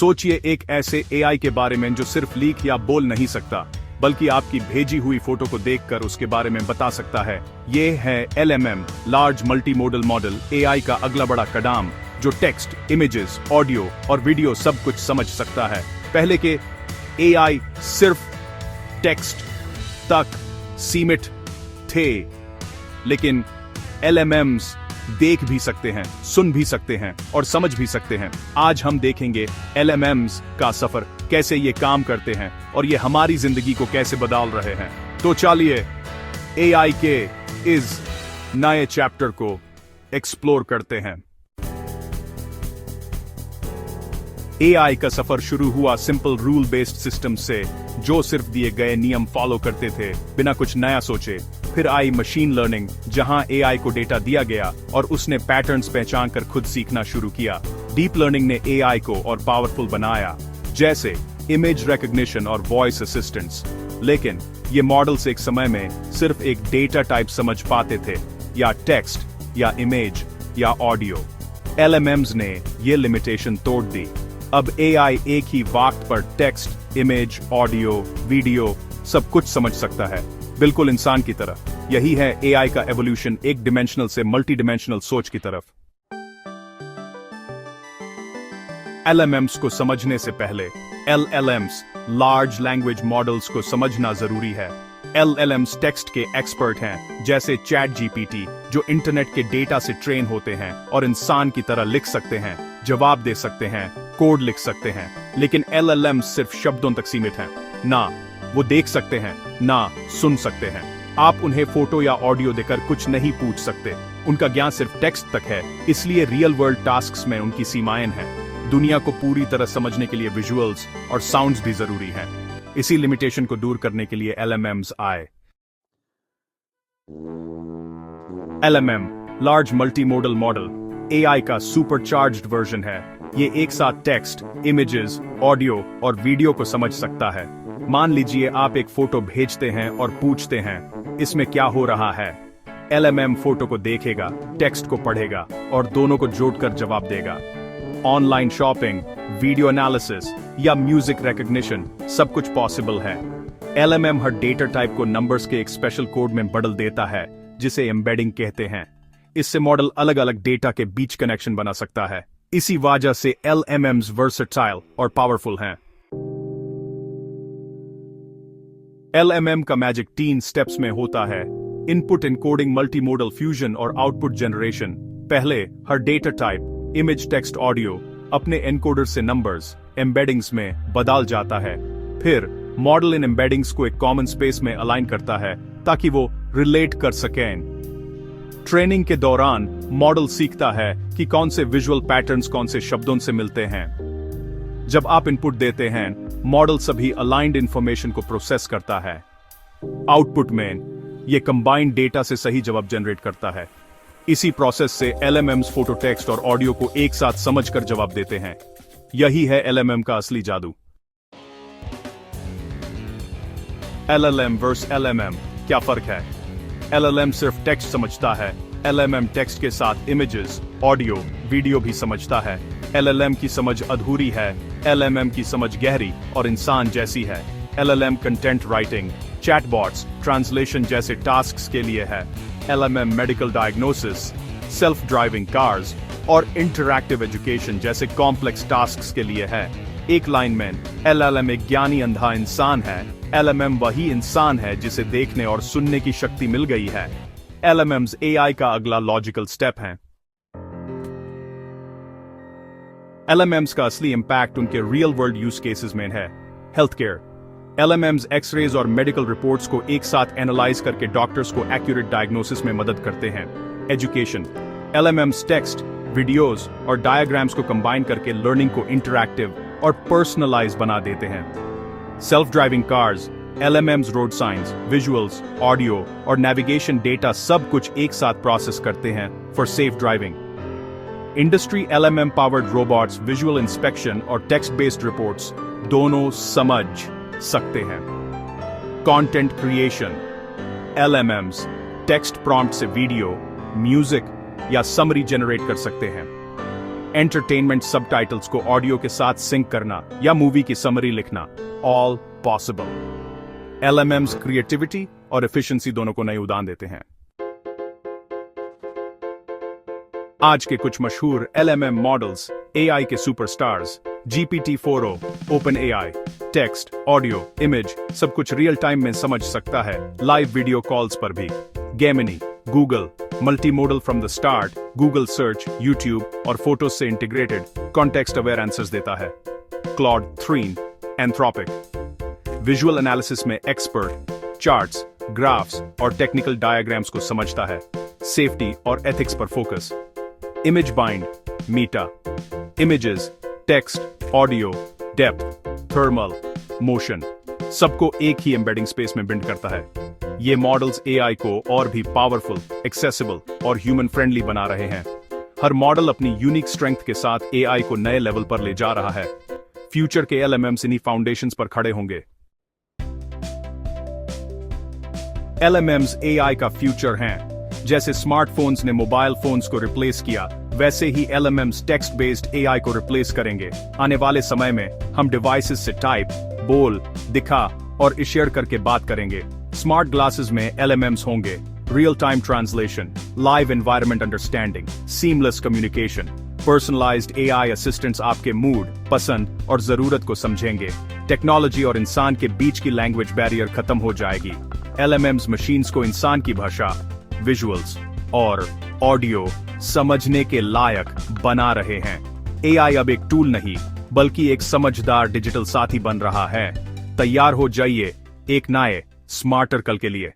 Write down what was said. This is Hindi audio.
सोचिए एक ऐसे एआई के बारे में जो सिर्फ लिख या बोल नहीं सकता, बल्कि आपकी भेजी हुई फोटो को देखकर उसके बारे में बता सकता है। ये है LMM, large multi modal model, AI का अगला बड़ा कदम, जो टेक्स्ट, इमेजेस, ऑडियो और वीडियो सब कुछ समझ सकता है। पहले के एआई सिर्फ टेक्स्ट तक सीमित थे, लेकिन एलएमएम्स देख भी सकते हैं, सुन भी सकते हैं और समझ भी सकते हैं। आज हम देखेंगे एलएमएम्स का सफर, कैसे ये काम करते हैं और ये हमारी जिंदगी को कैसे बदल रहे हैं। तो चलिए एआई के इस नए चैप्टर को एक्सप्लोर करते हैं। एआई का सफर शुरू हुआ सिंपल रूल बेस्ड सिस्टम से, जो सिर्फ दिए गए नियम फॉलो करते थे बिना कुछ नया सोचे। फिर आई मशीन लर्निंग, जहां एआई को डेटा दिया गया और उसने पैटर्न्स पहचान कर खुद सीखना शुरू किया। डीप लर्निंग ने एआई को और पावरफुल बनाया, जैसे इमेज रिकॉग्निशन और वॉइस असिस्टेंट्स। लेकिन ये मॉडल्स एक समय में सिर्फ एक डेटा टाइप समझ पाते थे, या टेक्स्ट, या इमेज, या ऑडियो। एलएमएम्स ने ये लिमिटेशन तोड़ दी। अब एआई एक ही वक्त पर टेक्स्ट, इमेज, ऑडियो, वीडियो सब कुछ समझ सकता है, बिल्कुल इंसान की तरह। यही है एआई का एवोल्यूशन, एक डिमेंशनल से मल्टी डिमेंशनल सोच की तरफ। एलएमएम्स को समझने से पहले एलएलएम्स, लार्ज लैंग्वेज मॉडल्स को समझना जरूरी है। एलएलएम्स टेक्स्ट के एक्सपर्ट हैं, जैसे चैट जीपीटी, जो इंटरनेट के डेटा से ट्रेन होते हैं और इंसान की तरह लिख सकते हैं, जवाब दे सकते हैं, कोड लिख सकते हैं। लेकिन एलएलएम्स सिर्फ शब्दों तक सीमित हैं, ना वो देख सकते हैं, ना सुन सकते हैं। आप उन्हें फोटो या ऑडियो देकर कुछ नहीं पूछ सकते, उनका ज्ञान सिर्फ टेक्स्ट तक है। इसलिए रियल वर्ल्ड टास्क्स में उनकी सीमाएं हैं। दुनिया को पूरी तरह समझने के लिए विजुअल्स और साउंड्स भी जरूरी हैं। इसी लिमिटेशन को दूर करने के लिए एलएमएम्स आए। LMM, large multi modal model, AI का सुपरचार्ज्ड वर्जन है। ये एक साथ टेक्स्ट, इमेजेस, ऑडियो और वीडियो को समझ सकता है। मान लीजिए आप एक फोटो भेजते हैं और पूछते हैं, इसमें क्या हो रहा है। एलएमएम फोटो को देखेगा, टेक्स्ट को पढ़ेगा और दोनों को जोड़कर जवाब देगा। ऑनलाइन शॉपिंग, वीडियो एनालिसिस या म्यूजिक रिकॉग्निशन सब कुछ पॉसिबल है। एलएमएम हर डेटा टाइप को नंबर्स के एक स्पेशल कोड में बदल देता है, जिसे एम्बेडिंग कहते हैं। इससे मॉडल अलग अलग डेटा के बीच कनेक्शन बना सकता है। इसी वजह से एलएमएम्स वर्सेटाइल और पावरफुल हैं। एलएमएम का मैजिक 3 स्टेप्स में होता है। इनपुट एनकोडिंग, मल्टीमोडल फ्यूजन और आउटपुट जनरेशन। पहले हर data type, image, text, audio अपने एनकोडर से नंबर्स, एम्बेडिंग्स में बदल जाता है। फिर मॉडल इन एम्बेडिंग्स को एक कॉमन स्पेस में अलाइन करता है ताकि वो रिलेट कर सकें। ट्रेनिंग के दौरान मॉडल सीखता है कि कौन से विजुअल पैटर्न्स कौन से शब्दों से मिलते हैं। जब आप इनपुट देते हैं, मॉडल सभी अलाइंड इंफॉर्मेशन को प्रोसेस करता है। आउटपुट में यह कंबाइंड डेटा से सही जवाब जनरेट करता है। इसी प्रोसेस से एलएमएम्स फोटो, टेक्स्ट और ऑडियो को एक साथ समझकर जवाब देते हैं। यही है एलएमएम का असली जादू। एलएलएम वर्सेस एलएमएम, क्या फर्क है? एलएलएम सिर्फ टेक्स्ट समझता है, एलएमएम टेक्स्ट के साथ इमेजेस, ऑडियो, वीडियो भी समझता है। एलएलएम की समझ अधूरी है, एलएमएम की समझ गहरी और इंसान जैसी है। LLM content writing, chatbots, translation जैसे टास्क्स के लिए है। LMM medical diagnosis, self driving cars और इंटरैक्टिव एजुकेशन जैसे कॉम्प्लेक्स टास्क्स के लिए है। एक लाइन में, एलएलएम एक ज्ञानी अंधा इंसान है। एलएमएम वही इंसान है जिसे देखने और सुनने की शक्ति मिल गई है। एलएमएम्स एआई का अगला लॉजिकल स्टेप है। एलएमएम्स का असली इंपैक्ट उनके रियल वर्ल्ड यूज केसेस में है। हेल्थ केयर, एलएमएम्स एक्सरेज और मेडिकल रिपोर्ट्स को एक साथ एनालाइज करके डॉक्टर्स को एक्यूरेट डायग्नोसिस में मदद करते हैं। एजुकेशन, एलएमएम्स टेक्स्ट, वीडियोस और डायग्राम्स को कंबाइन करके लर्निंग को इंटरैक्टिव और पर्सनलाइज बना देते हैं। Self driving cars, LMMs road signs, visuals, audio और नेविगेशन डेटा सब कुछ एक साथ प्रोसेस करते हैं for safe driving. Industry, LMM powered robots visual inspection और टेक्स्ट बेस्ड रिपोर्ट्स दोनों समझ सकते हैं। Content creation, LMMs text prompt से वीडियो, म्यूजिक या समरी जनरेट कर सकते हैं। एंटरटेनमेंट सबटाइटल्स को ऑडियो के साथ सिंक करना या मूवी की समरी लिखना, ऑल पॉसिबल। एलएमएम्स क्रिएटिविटी और एफिशिएंसी दोनों को नई उड़ान देते हैं। आज के कुछ मशहूर एलएमएम मॉडल्स, एआई के superstars, GPT-4o, open AI, text, audio, image, सब कुछ रियल टाइम में समझ सकता है, लाइव वीडियो कॉल्स पर भी। Gemini, Google, multimodal from the start, Google search, YouTube और फोटोज से इंटीग्रेटेड, कॉन्टेक्स्ट अवेयर आंसर्स देता है। क्लॉड 3, एंथ्रोपिक, विजुअल एनालिसिस में एक्सपर्ट, चार्ट्स, ग्राफ्स और टेक्निकल डायग्राम्स को समझता है। सेफ्टी और एथिक्स पर focus. Image bind, Meta, images, text, audio, depth, thermal, motion, सबको एक ही एम्बेडिंग स्पेस में बिल्ड करता है। ये मॉडल्स एआई को और भी पावरफुल, एक्सेसिबल और ह्यूमन फ्रेंडली बना रहे हैं। हर मॉडल अपनी यूनिक स्ट्रेंथ के साथ एआई को नए लेवल पर ले जा रहा है। फ्यूचर के एलएमएम्स इन्हीं फाउंडेशंस पर खड़े होंगे। एलएमएम्स एआई का फ्यूचर हैं। जैसे स्मार्टफोन्स ने मोबाइल फोन्स को रिप्लेस किया, वैसे ही एलएमएम्स टेक्स्ट बेस्ड एआई को रिप्लेस करेंगे। आने वाले समय में हम डिवाइसेस से टाइप, बोल, दिखा और इशारे करके बात करेंगे। स्मार्ट ग्लासेस में एलएमएम्स होंगे, real time translation, live environment understanding, seamless communication, personalised AI assistants आपके मूड, पसंद और जरूरत को समझेंगे। टेक्नोलॉजी और इंसान के बीच की लैंग्वेज बैरियर खत्म हो जाएगी। एलएमएम्स मशीन्स को इंसान की भाषा, विजुअल्स और ऑडियो समझने के लायक बना रहे हैं। एआई अब एक टूल नहीं, बल्कि एक समझदार डिजिटल साथी बन रहा है। तैयार हो जाइए एक नए, स्मार्टर कल के लिए।